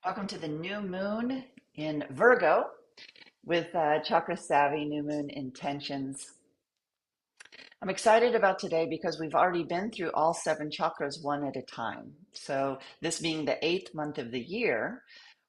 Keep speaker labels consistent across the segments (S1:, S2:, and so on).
S1: Welcome to the new moon in Virgo with Chakra Savvy New Moon Intentions. I'm excited about today because we've already been through all seven chakras one at a time. So, this being the eighth month of the year,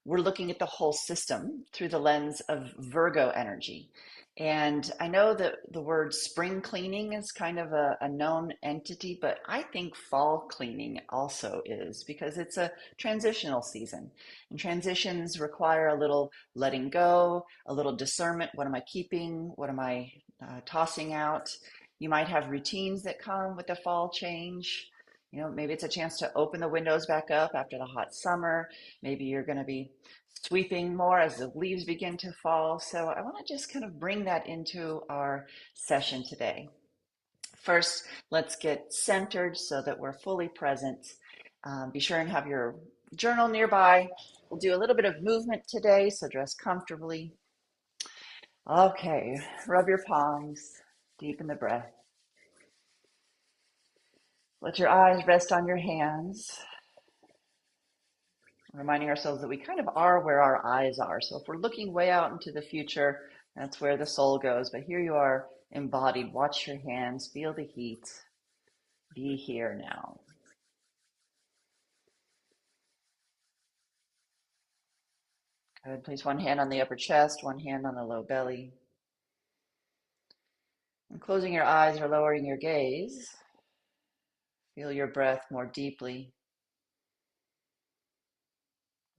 S1: we're looking at the whole system through the lens of Virgo energy. And I know that the word spring cleaning is kind of a known entity, but I think fall cleaning also is because it's a transitional season. And transitions require a little letting go, a little discernment. What am I keeping? What am I tossing out? You might have routines that come with the fall change. Maybe it's a chance to open the windows back up after the hot summer. Maybe you're going to be sweeping more as the leaves begin to fall. So I want to just kind of bring that into our session today. First, let's get centered so that we're fully present. Be sure and have your journal nearby. We'll do a little bit of movement today, so dress comfortably. Okay, rub your palms, deepen the breath. Let your eyes rest on your hands, reminding ourselves that we kind of are where our eyes are. So if we're looking way out into the future, that's where the soul goes. But here you are embodied. Watch your hands, feel the heat. Be here now. Good. Place one hand on the upper chest, one hand on the low belly. And closing your eyes or lowering your gaze, feel your breath more deeply,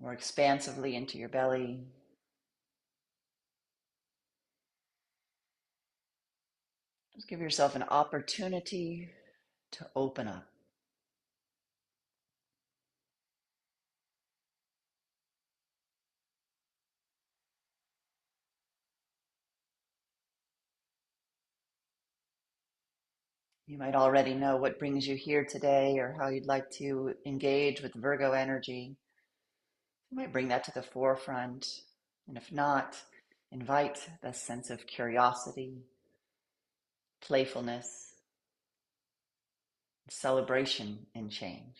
S1: more expansively into your belly. Just give yourself an opportunity to open up. You might already know what brings you here today or how you'd like to engage with Virgo energy. You might bring that to the forefront. And if not, invite the sense of curiosity, playfulness, celebration in change.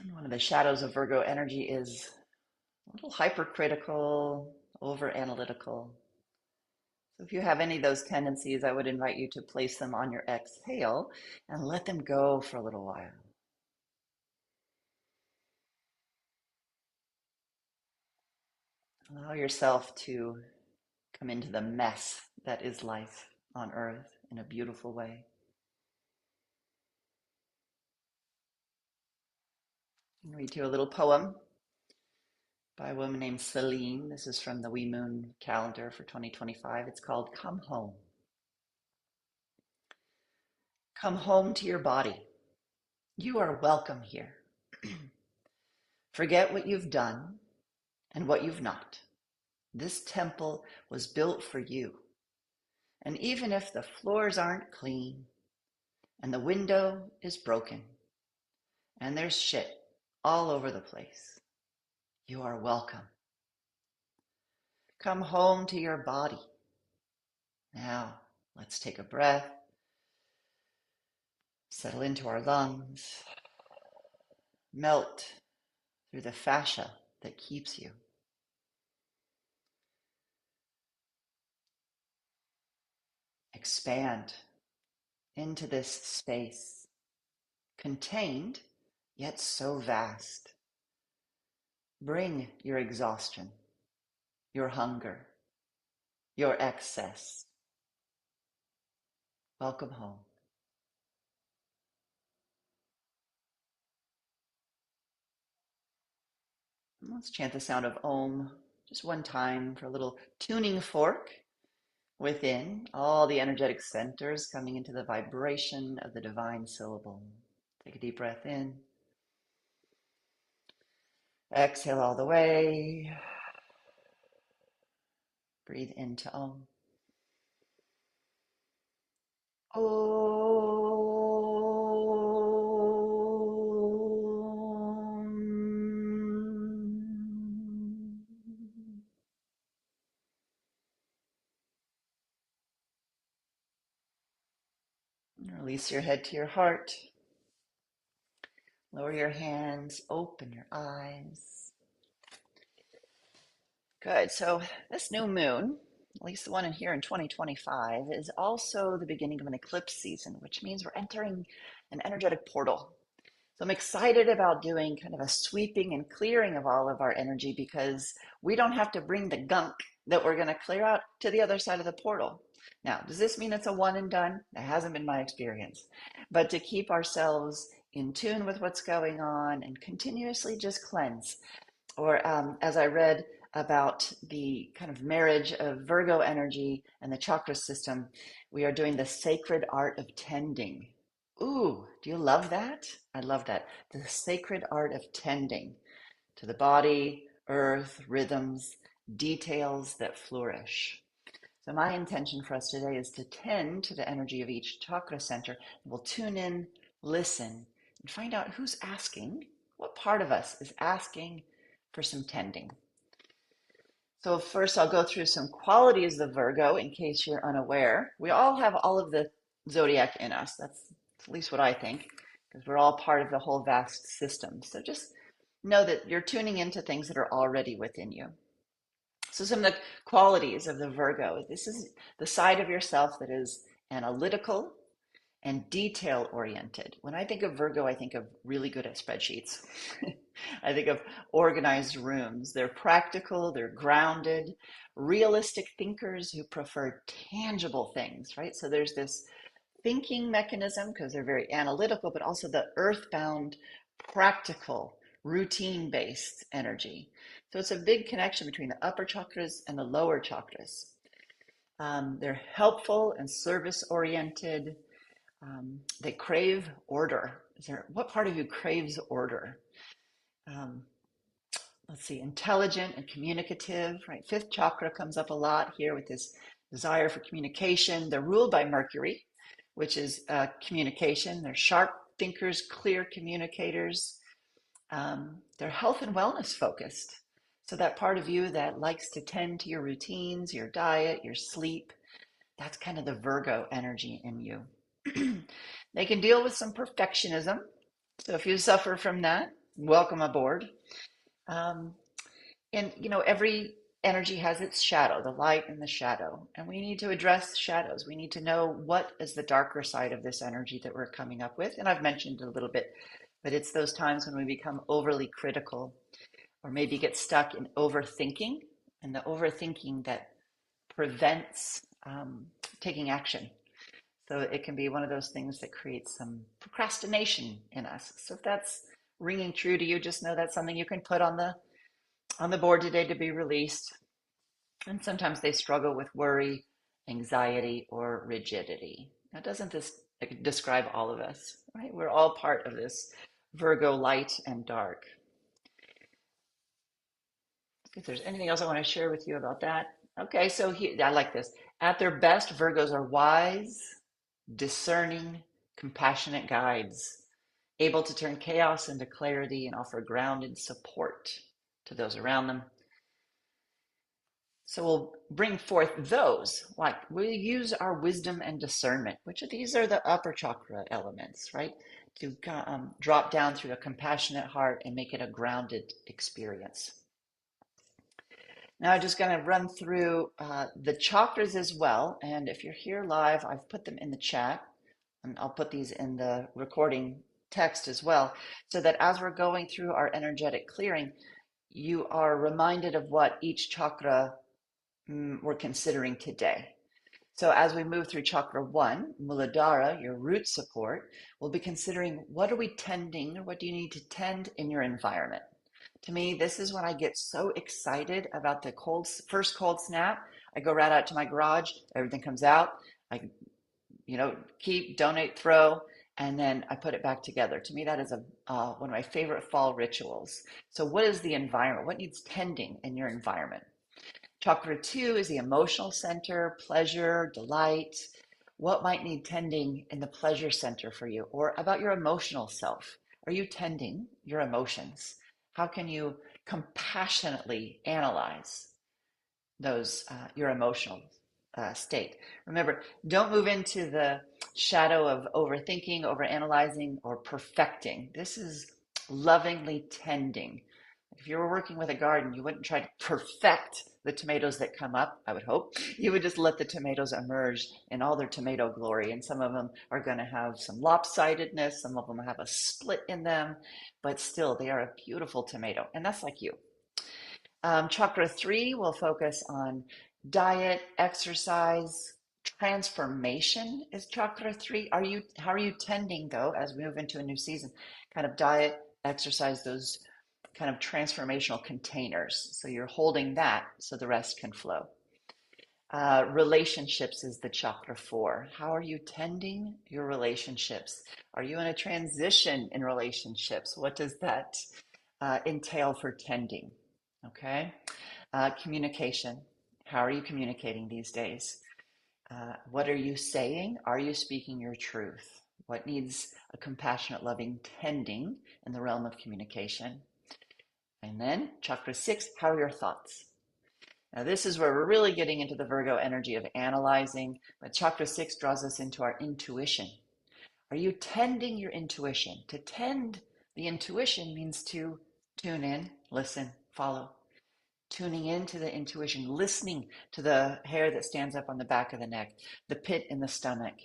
S1: And one of the shadows of Virgo energy is a little hypercritical, over analytical. So if you have any of those tendencies, I would invite you to place them on your exhale and let them go for a little while. Allow yourself to come into the mess that is life on earth in a beautiful way. I'll read you a little poem by a woman named Selene. This is from the Wee Moon calendar for 2025. It's called Come Home. Come home to your body. You are welcome here. Forget what you've done and what you've not. This temple was built for you. And even if the floors aren't clean and the window is broken and there's shit all over the place, you are welcome. Come home to your body. Now, let's take a breath, settle into our lungs, melt through the fascia that keeps you. Expand into this space, contained yet so vast. Bring your exhaustion, your hunger, your excess. Welcome home. Let's chant the sound of Om just one time for a little tuning fork within, all the energetic centers coming into the vibration of the divine syllable. Take a deep breath in. Exhale all the way. Breathe into Om. Om. Release your head to your heart. Lower your hands, open your eyes. Good. So this new moon, at least the one in here in 2025, is also the beginning of an eclipse season, which means we're entering an energetic portal. So I'm excited about doing kind of a sweeping and clearing of all of our energy because we don't have to bring the gunk that we're going to clear out to the other side of the portal. Now, does this mean it's a one and done? That hasn't been my experience. But to keep ourselves in tune with what's going on and continuously just cleanse. Or as I read about the kind of marriage of Virgo energy and the chakra system, we are doing the sacred art of tending. Ooh, do you love that? I love that. The sacred art of tending to the body, earth, rhythms, details that flourish. So my intention for us today is to tend to the energy of each chakra center. We'll tune in, listen, and find out who's asking, what part of us is asking for some tending. So first I'll go through some qualities of Virgo in case you're unaware. We all have all of the zodiac in us. That's at least what I think, because we're all part of the whole vast system. So just know that you're tuning into things that are already within you. So some of the qualities of the Virgo, this is the side of yourself that is analytical and detail oriented. When I think of Virgo, I think of really good at spreadsheets. I think of organized rooms. They're practical, they're grounded, realistic thinkers who prefer tangible things, right? So there's this thinking mechanism because they're very analytical, but also the earthbound, practical, routine-based energy. So it's a big connection between the upper chakras and the lower chakras. They're helpful and service-oriented. They crave order. What part of you craves order? Let's see, intelligent and communicative, right? Fifth chakra comes up a lot here with this desire for communication. They're ruled by Mercury, which is communication. They're sharp thinkers, clear communicators. They're health and wellness focused. So that part of you that likes to tend to your routines, your diet, your sleep, that's kind of the Virgo energy in you. They can deal with some perfectionism. So if you suffer from that, welcome aboard. And every energy has its shadow, the light and the shadow. And we need to address shadows. We need to know what is the darker side of this energy that we're coming up with. And I've mentioned a little bit, but it's those times when we become overly critical or maybe get stuck in overthinking, and the overthinking that prevents taking action. So it can be one of those things that creates some procrastination in us. So if that's ringing true to you, just know that's something you can put on the board today to be released. And sometimes they struggle with worry, anxiety, or rigidity. Now, doesn't this describe all of us, right? We're all part of this Virgo light and dark. If there's anything else I want to share with you about that. Okay, so I like this. At their best, Virgos are wise, discerning, compassionate guides, able to turn chaos into clarity and offer grounded support to those around them. So we'll bring forth those, like we'll use our wisdom and discernment, which these are the upper chakra elements, right? To drop down through a compassionate heart and make it a grounded experience. Now I'm just going to run through the chakras as well. And if you're here live, I've put them in the chat. And I'll put these in the recording text as well, so that as we're going through our energetic clearing, you are reminded of what each chakra we're considering today. So as we move through chakra 1, Muladhara, your root support, we'll be considering what are we tending, or what do you need to tend in your environment. To me, this is when I get so excited about the first cold snap. I go right out to my garage, everything comes out. I keep, donate, throw, and then I put it back together. To me, that is one of my favorite fall rituals. So what is the environment? What needs tending in your environment? Chakra 2 is the emotional center, pleasure, delight. What might need tending in the pleasure center for you, or about your emotional self? Are you tending your emotions? How can you compassionately analyze those your emotions? state. Remember, don't move into the shadow of overthinking, overanalyzing, or perfecting. This is lovingly tending. If you were working with a garden, you wouldn't try to perfect the tomatoes that come up, I would hope. You would just let the tomatoes emerge in all their tomato glory. And some of them are going to have some lopsidedness, some of them have a split in them, but still, they are a beautiful tomato. And that's like you. Chakra 3 will focus on diet, exercise, transformation is chakra 3. How are you tending though as we move into a new season? Kind of diet, exercise, those kind of transformational containers. So you're holding that so the rest can flow. Relationships is the chakra 4. How are you tending your relationships? Are you in a transition in relationships? What does that entail for tending? Okay. Communication. How are you communicating these days? What are you saying? Are you speaking your truth? What needs a compassionate, loving tending in the realm of communication? And then chakra 6, how are your thoughts? Now, this is where we're really getting into the Virgo energy of analyzing, but chakra 6 draws us into our intuition. Are you tending your intuition? To tend the intuition means to tune in, listen, follow. Tuning into the intuition, listening to the hair that stands up on the back of the neck, the pit in the stomach,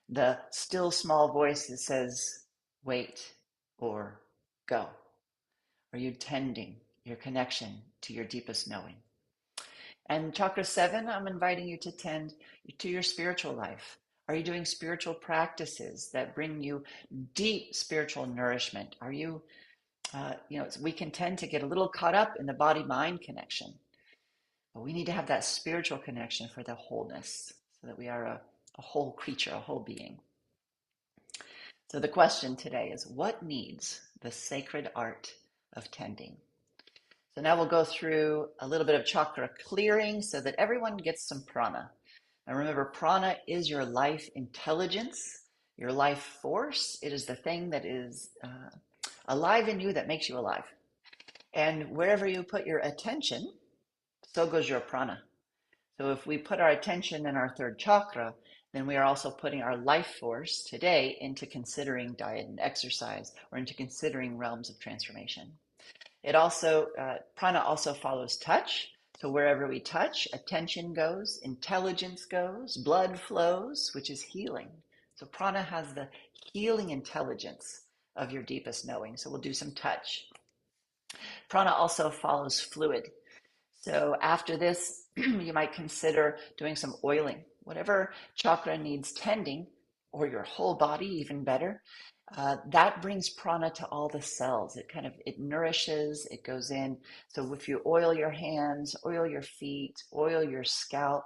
S1: the still small voice that says, wait or go. Are you tending your connection to your deepest knowing? And chakra 7, I'm inviting you to tend to your spiritual life. Are you doing spiritual practices that bring you deep spiritual nourishment? Are you, we can tend to get a little caught up in the body-mind connection, but we need to have that spiritual connection for the wholeness so that we are a whole creature, a whole being. So the question today is, what needs the sacred art of tending? So now we'll go through a little bit of chakra clearing so that everyone gets some prana. Now remember, prana is your life intelligence, your life force. It is the thing that is alive in you that makes you alive. And wherever you put your attention, so goes your prana. So if we put our attention in our third chakra, then we are also putting our life force today into considering diet and exercise, or into considering realms of transformation. It also, prana also follows touch. So wherever we touch, attention goes, intelligence goes, blood flows, which is healing. So prana has the healing intelligence of your deepest knowing. So we'll do some touch. Prana also follows fluid. So after this, you might consider doing some oiling. Whatever chakra needs tending, or your whole body, even better, that brings prana to all the cells. It nourishes, it goes in. So if you oil your hands, oil your feet, oil your scalp,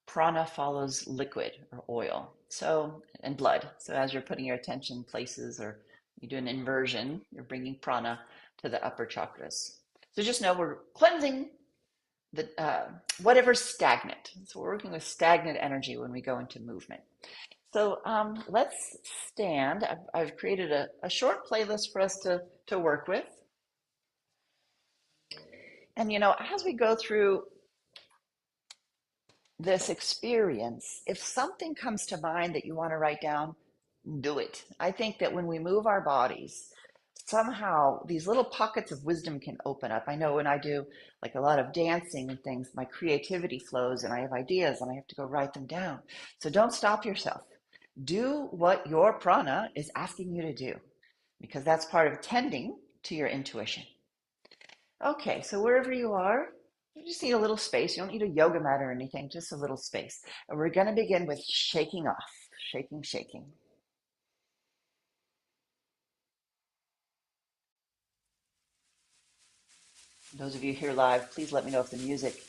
S1: prana follows liquid or oil. So, and blood. So as you're putting your attention places, or you do an inversion, you're bringing prana to the upper chakras. So just know we're cleansing the whatever's stagnant. So we're working with stagnant energy when we go into movement. So let's stand. I've created a short playlist for us to work with. And as we go through this experience, if something comes to mind that you want to write down, do it. I think that when we move our bodies, somehow these little pockets of wisdom can open up. I know when I do like a lot of dancing and things, my creativity flows and I have ideas and I have to go write them down. So don't stop yourself. Do what your prana is asking you to do, because that's part of tending to your intuition. Okay, so wherever you are, you just need a little space. You don't need a yoga mat or anything, just a little space. And we're going to begin with shaking off, shaking, shaking. Those of you here live, please let me know if the music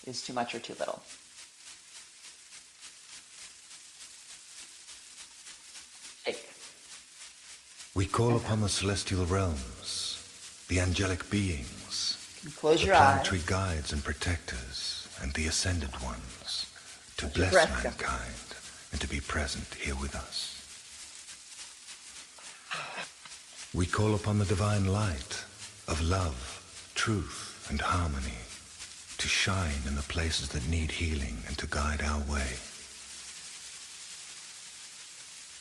S1: is too much or too little. Shake.
S2: We call upon the celestial realms, the angelic beings,
S1: Close
S2: the
S1: your
S2: planetary
S1: eyes.
S2: guides and protectors, and the ascended ones, to
S1: Let your
S2: bless
S1: breath go.
S2: mankind and to be present here with us. We call upon the divine light of love, truth, and harmony to to shine in the places that need healing and to guide our way.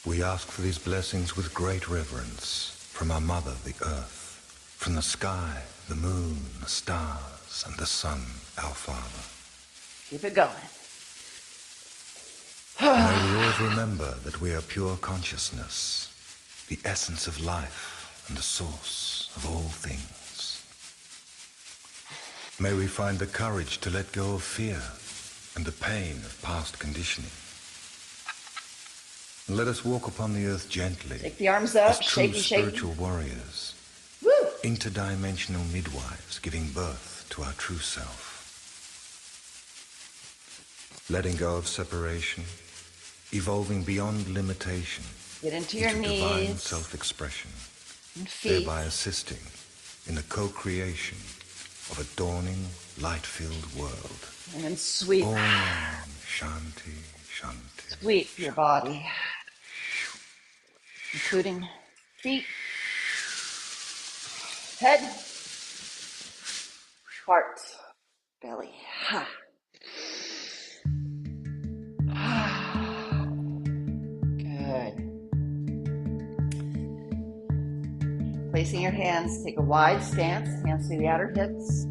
S2: We ask for these blessings with great reverence from our Mother, the Earth, from the sky, the moon, the stars, and the sun, our Father.
S1: Keep it going.
S2: May we always remember that we are pure consciousness, the essence of life and the source of all things. May we find the courage to let go of fear and the pain of past conditioning. And let us walk upon the earth gently.
S1: Take the arms up,
S2: as true
S1: shaky,
S2: spiritual
S1: shaky.
S2: warriors,
S1: Woo!
S2: interdimensional midwives giving birth to our true self. Letting go of separation, evolving beyond limitation,
S1: Get into your
S2: divine
S1: knees
S2: self-expression,
S1: and feet.
S2: thereby assisting in the co-creation of a dawning, light-filled world.
S1: And then sweep.
S2: Om Shanti, Shanti.
S1: Sweep your body, including feet, head, heart, belly. Good. Placing your hands, take a wide stance, hands to the outer hips.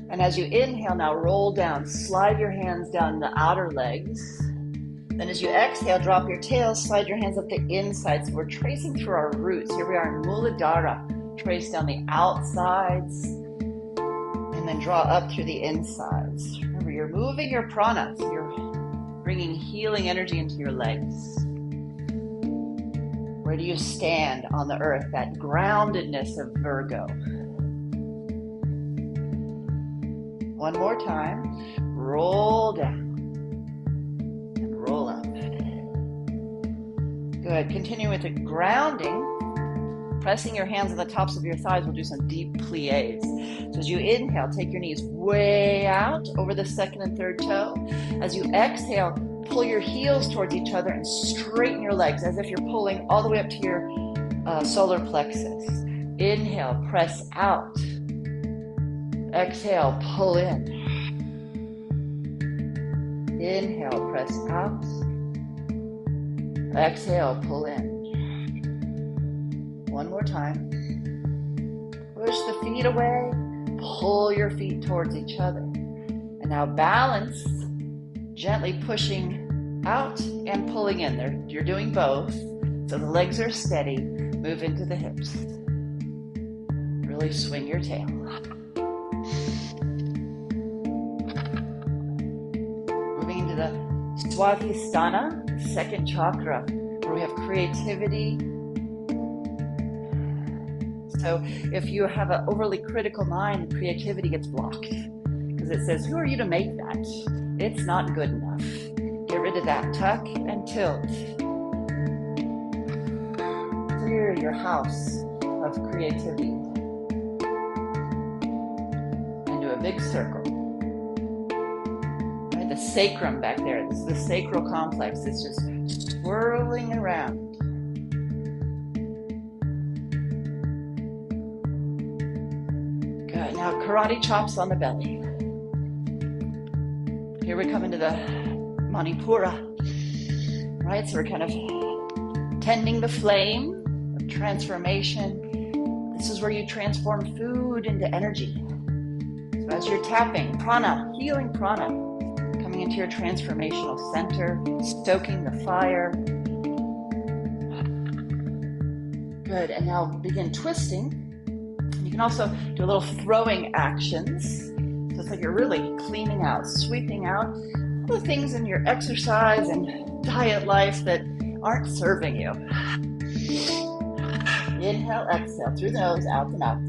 S1: And as you inhale now, roll down, slide your hands down the outer legs. Then as you exhale, drop your tail, slide your hands up the inside. So we're tracing through our roots. Here we are in Muladhara. Trace down the outsides and then draw up through the insides. Remember, you're moving your prana. So you're bringing healing energy into your legs. Where do you stand on the earth? That groundedness of Virgo. One more time. Roll down. Roll up. Good. Continue with the grounding. Pressing your hands on the tops of your thighs. We'll do some deep plies. So as you inhale, take your knees way out over the second and third toe. As you exhale, pull your heels towards each other and straighten your legs as if you're pulling all the way up to your solar plexus. Inhale, press out. Exhale, pull in. Inhale, press out. Exhale, pull in. One more time. Push the feet away. Pull your feet towards each other. And now balance, gently pushing out and pulling in. There, you're doing both. So the legs are steady. Move into the hips. Really swing your tail. Moving into the Swadhisthana, second chakra, where we have creativity. So if you have an overly critical mind, creativity gets blocked because it says, who are you to make that? It's not good enough. Get rid of that. Tuck and tilt. Clear your house of creativity. And do a big circle. Right, the sacrum back there. This is the sacral complex. It's just swirling around. Good. Now karate chops on the belly. Here we come into the Manipura. Right, so we're kind of tending the flame of transformation. This is where you transform food into energy. So as you're tapping, prana, healing prana, coming into your transformational center, stoking the fire. Good, and now begin twisting. You can also do a little throwing actions. So it's like you're really cleaning out, sweeping out all the things in your exercise and diet life that aren't serving you. Inhale, exhale, through the nose, out the mouth.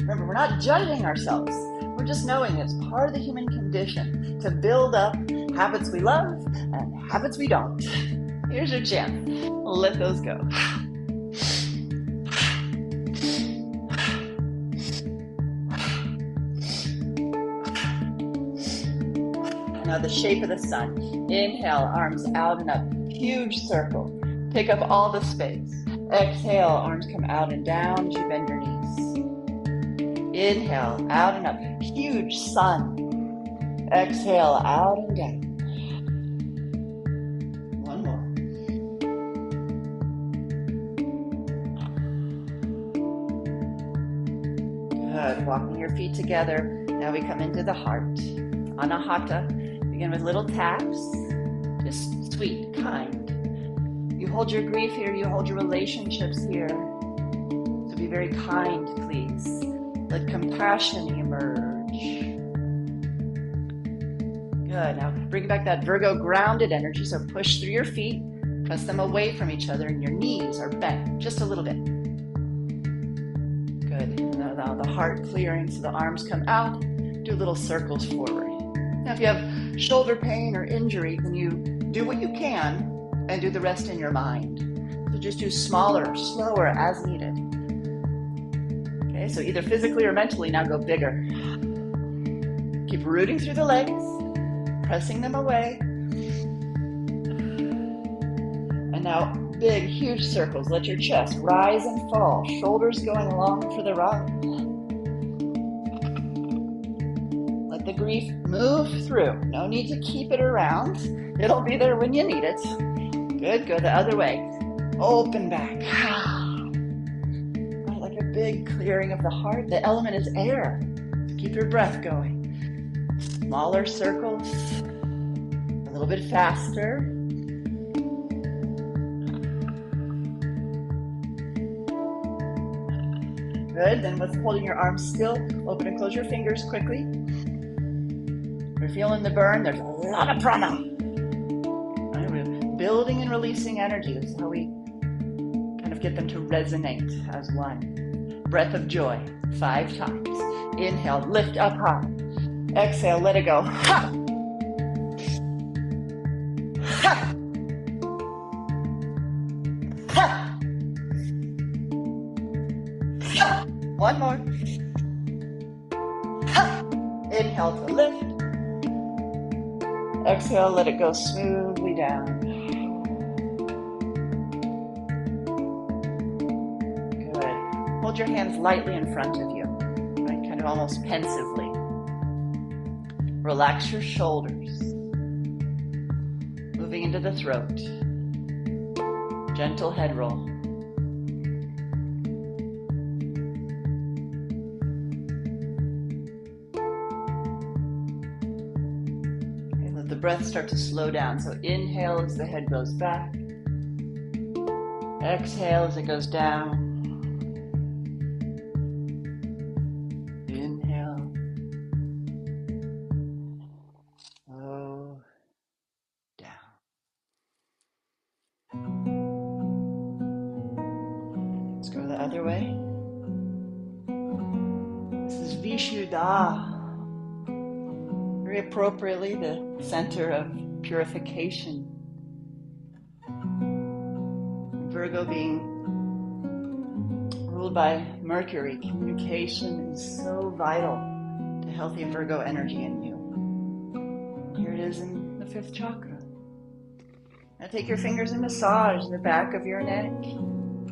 S1: Remember, we're not judging ourselves. We're just knowing it's part of the human condition to build up habits we love and habits we don't. Here's your chance. Let those go. Now the shape of the sun. Inhale, arms out and up. Huge circle. Pick up all the space. Exhale, arms come out and down as you bend your knees. Inhale, out and up. Huge sun. Exhale, out and down. One more. Good. Walking your feet together. Now we come into the heart. Anahata. Begin with little taps. Just sweet, kind. You hold your grief here. You hold your relationships here. So be very kind, please. Let compassion emerge. Good. Now bring back that Virgo grounded energy. So push through your feet. Press them away from each other, and your knees are bent just a little bit. Good. Now the heart clearing, so the arms come out. Do little circles forward. Now if you have shoulder pain or injury, then you do what you can and do the rest in your mind. So just do smaller, slower as needed. Okay, so either physically or mentally, now go bigger. Keep rooting through the legs, pressing them away. And now big, huge circles. Let your chest rise and fall, shoulders going along for the ride. Let the grief move through. No need to keep it around. It'll be there when you need it. Good, go the other way. Open back. Like a big clearing of the heart. The element is air. Keep your breath going. Smaller circles. A little bit faster. Good, then with holding your arms still, open and close your fingers quickly. If you're feeling the burn, there's a lot of prana. Right, we're building and releasing energy. This is how we kind of get them to resonate as one. Breath of joy, 5 times. Inhale, lift up high. Exhale, let it go. Ha! Ha! Ha! Ha! One more. Ha! Inhale to lift. Exhale, let it go smoothly down. Good. Hold your hands lightly in front of you, right? Kind of almost pensively. Relax your shoulders. Moving into the throat. Gentle head roll. Okay, let the breath start to slow down. So inhale as the head goes back. Exhale as it goes down. Other way. This is Vishuddha. Very appropriately, the center of purification. Virgo being ruled by Mercury, communication is so vital to healthy Virgo energy in you. Here it is in the 5th chakra. Now take your fingers and massage the back of your neck.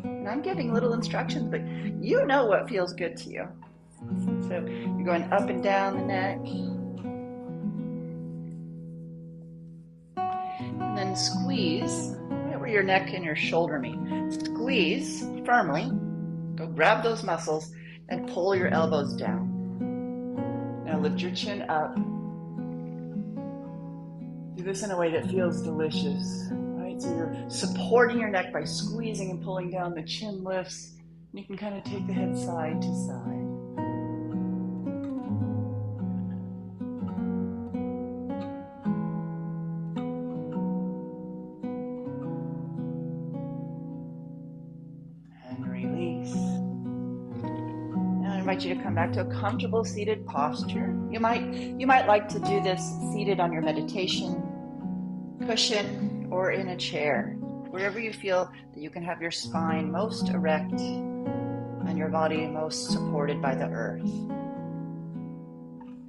S1: And I'm giving little instructions, but you know what feels good to you. So you're going up and down the neck. And then squeeze right where your neck and your shoulder meet. Squeeze firmly. Go grab those muscles and pull your elbows down. Now lift your chin up. Do this in a way that feels delicious. So you're supporting your neck by squeezing and pulling down. The chin lifts, and you can kind of take the head side to side. And release. Now I invite you to come back to a comfortable seated posture. You might like to do this seated on your meditation cushion or in a chair, wherever you feel that you can have your spine most erect and your body most supported by the earth.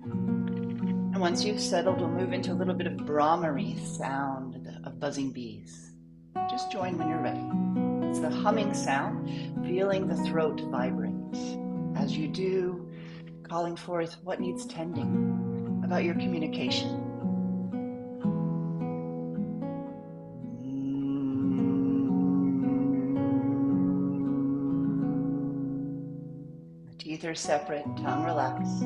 S1: And once you've settled, we'll move into a little bit of Brahmari sound of buzzing bees. Just join when you're ready. It's the humming sound, feeling the throat vibrate. As you do, calling forth what needs tending about your communication. The teeth are separate, tongue relaxed.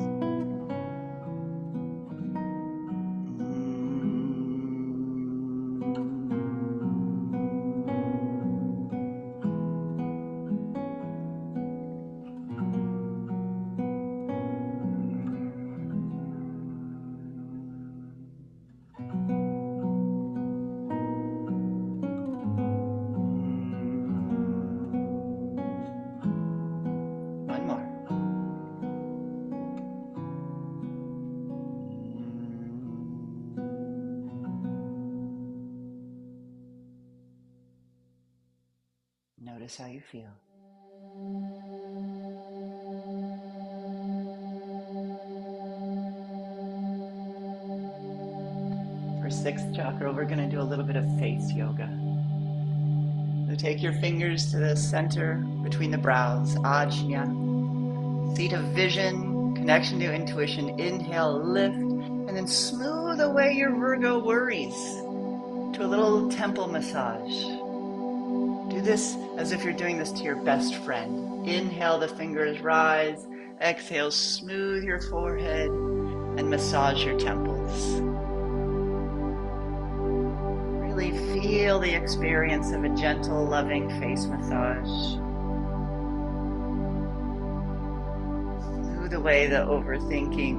S1: One more. Notice how you feel. For sixth chakra, we're going to do a little bit of face yoga. So take your fingers to the center between the brows, ajna, seat of vision, connection to intuition. Inhale, lift, and then smooth away your Virgo worries to a little temple massage. Do this as if you're doing this to your best friend. Inhale, the fingers rise. Exhale, smooth your forehead and massage your temples. Really feel the experience of a gentle, loving face massage. Smooth away the overthinking.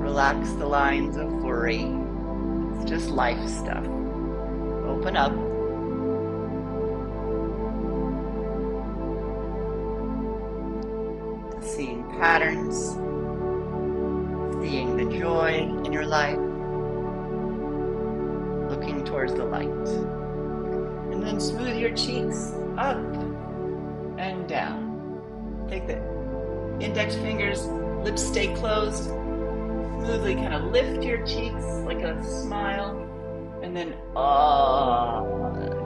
S1: Relax the lines of worry. It's just life stuff. Open up. Seeing patterns, seeing the joy in your life, looking towards the light. And then smooth your cheeks up and down. Take the index fingers, lips stay closed. Smoothly kind of lift your cheeks like a smile. And then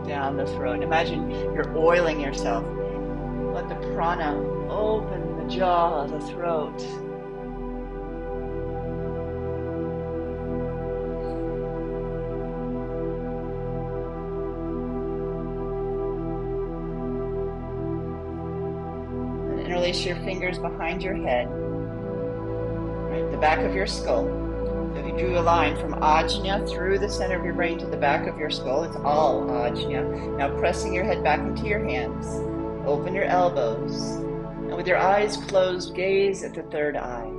S1: down the throat. Imagine you're oiling yourself. Let the prana open the jaw, the throat. And interlace your fingers behind your head, right, the back of your skull. So if you drew a line from ajna through the center of your brain to the back of your skull, it's all ajna. Now pressing your head back into your hands, open your elbows. And with your eyes closed, gaze at the third eye.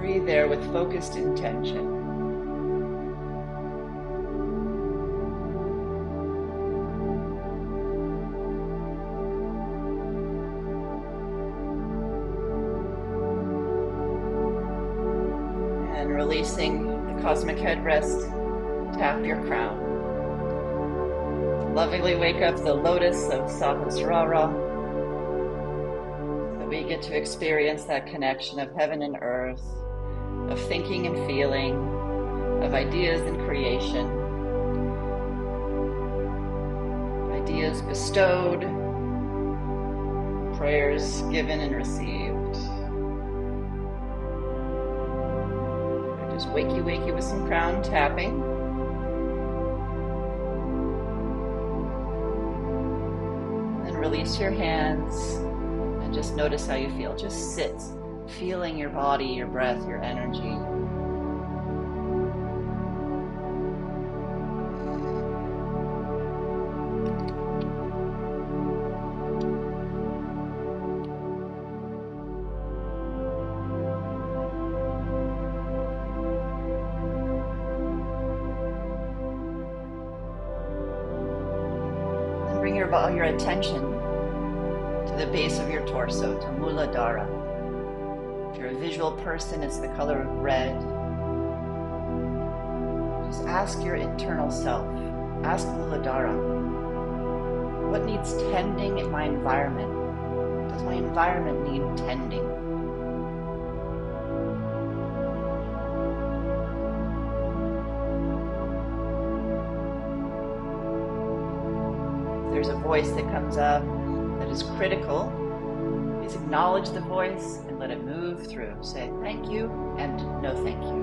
S1: Breathe there with focused intention. And releasing the cosmic headrest, tap your crown. Lovingly wake up the lotus of Sahasrara, so we get to experience that connection of heaven and earth, of thinking and feeling, of ideas and creation, ideas bestowed, prayers given and received. I just wakey with some crown tapping. Release your hands and just notice how you feel. Just sit, feeling your body, your breath, your energy. And bring your attention to the base of your torso, to Muladhara. If you're a visual person, it's the color of red. Just ask your internal self, ask Muladhara, what needs tending in my environment? Does my environment need tending? There's a voice that comes up that is critical, Please acknowledge the voice and let it move through. Say thank you and no thank you.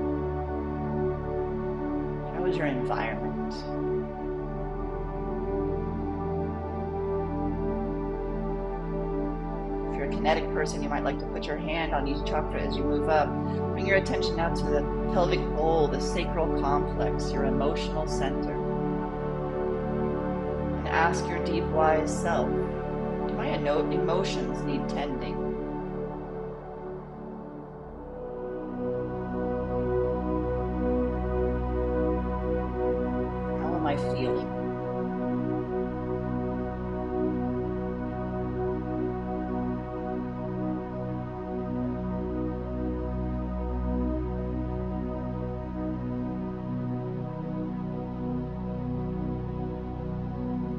S1: How is your environment? If you're a kinetic person, you might like to put your hand on each chakra as you move up. Bring your attention now to the pelvic bowl, the sacral complex, your emotional center. And ask your deep, wise self, do my emotions need tending? How am I feeling?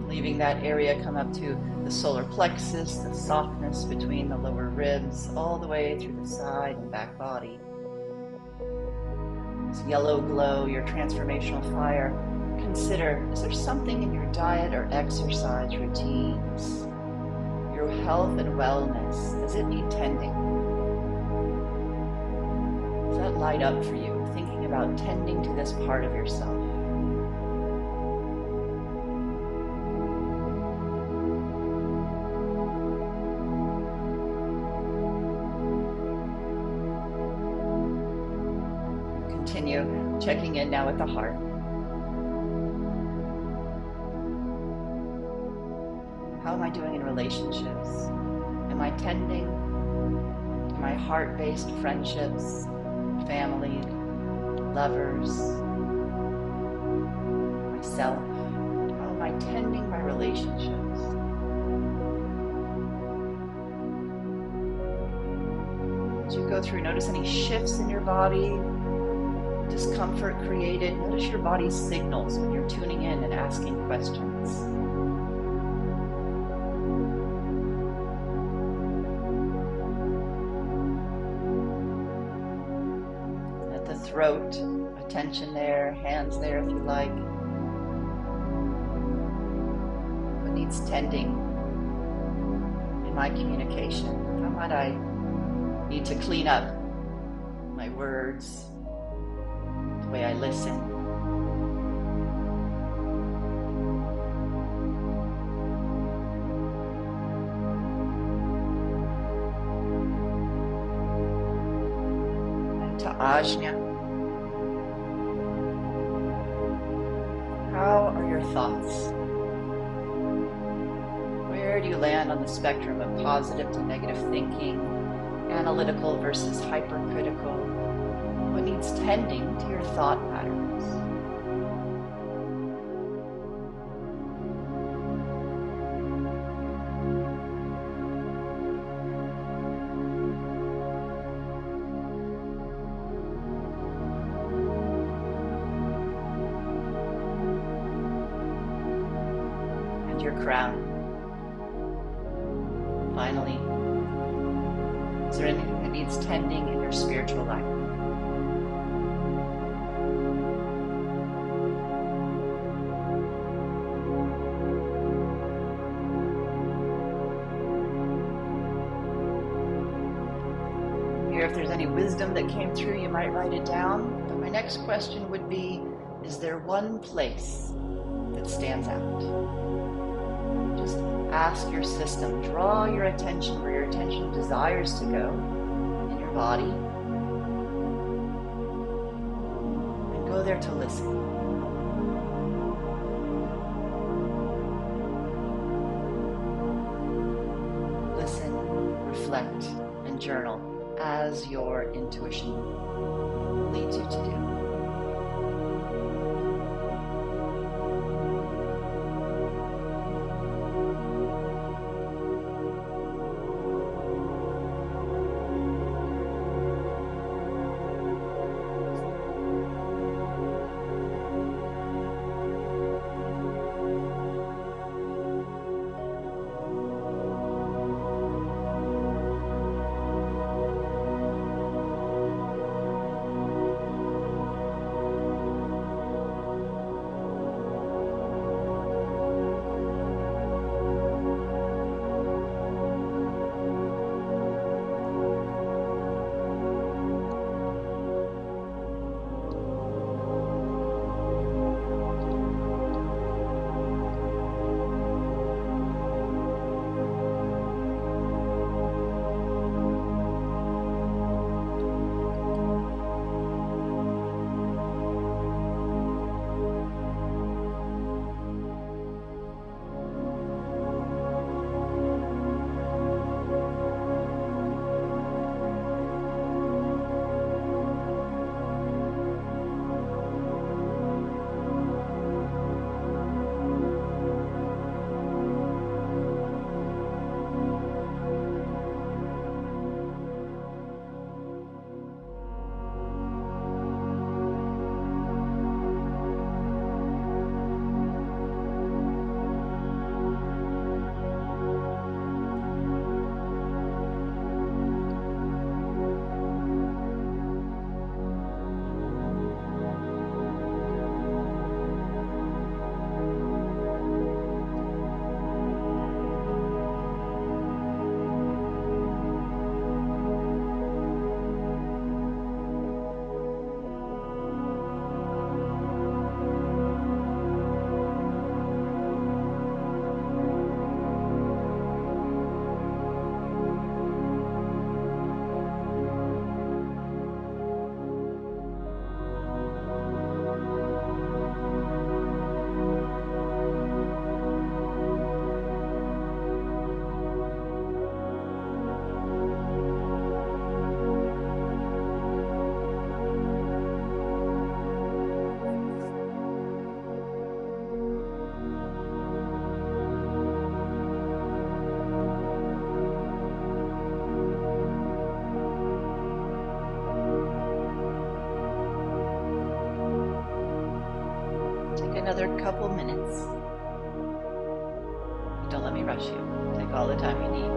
S1: Leaving that area come up to the solar plexus, the softness between the lower ribs, all the way through the side and back body. This yellow glow, your transformational fire. Consider, is there something in your diet or exercise routines, your health and wellness, does it need tending? Does that light up for you, thinking about tending to this part of yourself? Continue checking in now with the heart. How am I doing in relationships? Am I tending? Am I heart-based friendships, family, lovers, myself? How am I tending my relationships? As you go through, notice any shifts in your body, discomfort created. Notice your body's signals when you're tuning in and asking questions. At the throat, attention there, hands there if you like. What needs tending in my communication? How might I need to clean up my words, the way I listen? And to Ajna, how are your thoughts? Where do you land on the spectrum of positive to negative thinking, analytical versus hypercritical? What needs tending to your thought patterns? And your crown. Finally, is there anything that needs tending in your spiritual life? Here, if there's any wisdom that came through, you might write it down. But my next question would be, is there one place that stands out? Just ask your system, draw your attention where your attention desires to go in your body, and go there to listen. Listen, reflect, and journal as your intuition leads you to do. another couple minutes. Don't let me rush you. Take all the time you need.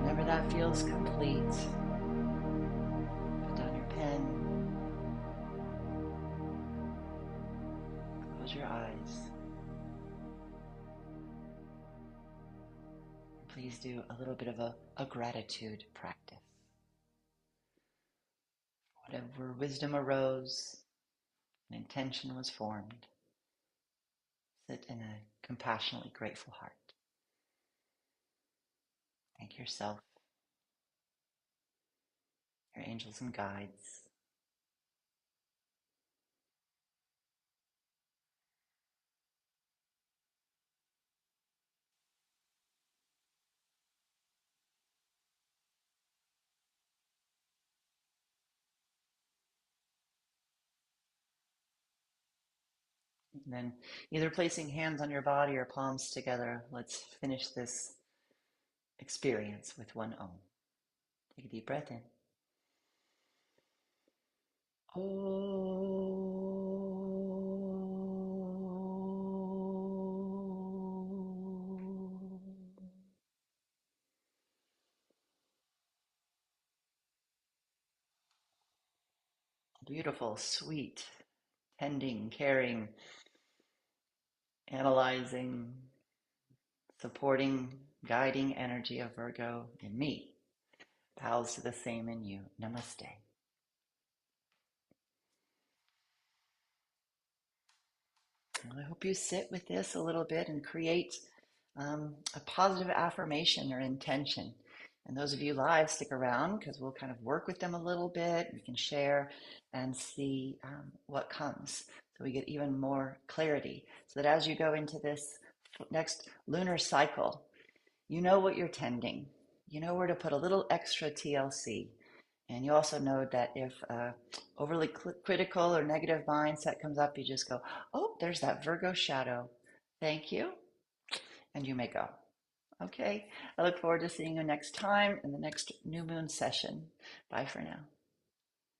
S1: Whenever that feels complete, put down your pen, close your eyes. Please do a little bit of a gratitude practice. Whatever wisdom arose, an intention was formed. Sit in a compassionately grateful heart. Thank yourself, your angels and guides. And then either placing hands on your body or palms together, let's finish this experience with one Om. Take a deep breath in. Beautiful, sweet, tending, caring, analyzing, supporting, guiding energy of Virgo in me. Bows to the same in you. Namaste. Well, I hope you sit with this a little bit and create a positive affirmation or intention. And those of you live, stick around because we'll kind of work with them a little bit. We can share and see what comes so we get even more clarity. So that as you go into this next lunar cycle, you know what you're tending. You know where to put a little extra TLC. And you also know that if overly critical or negative mindset comes up, you just go, oh, there's that Virgo shadow. Thank you. And you may go. Okay. I look forward to seeing you next time in the next new moon session. Bye for now.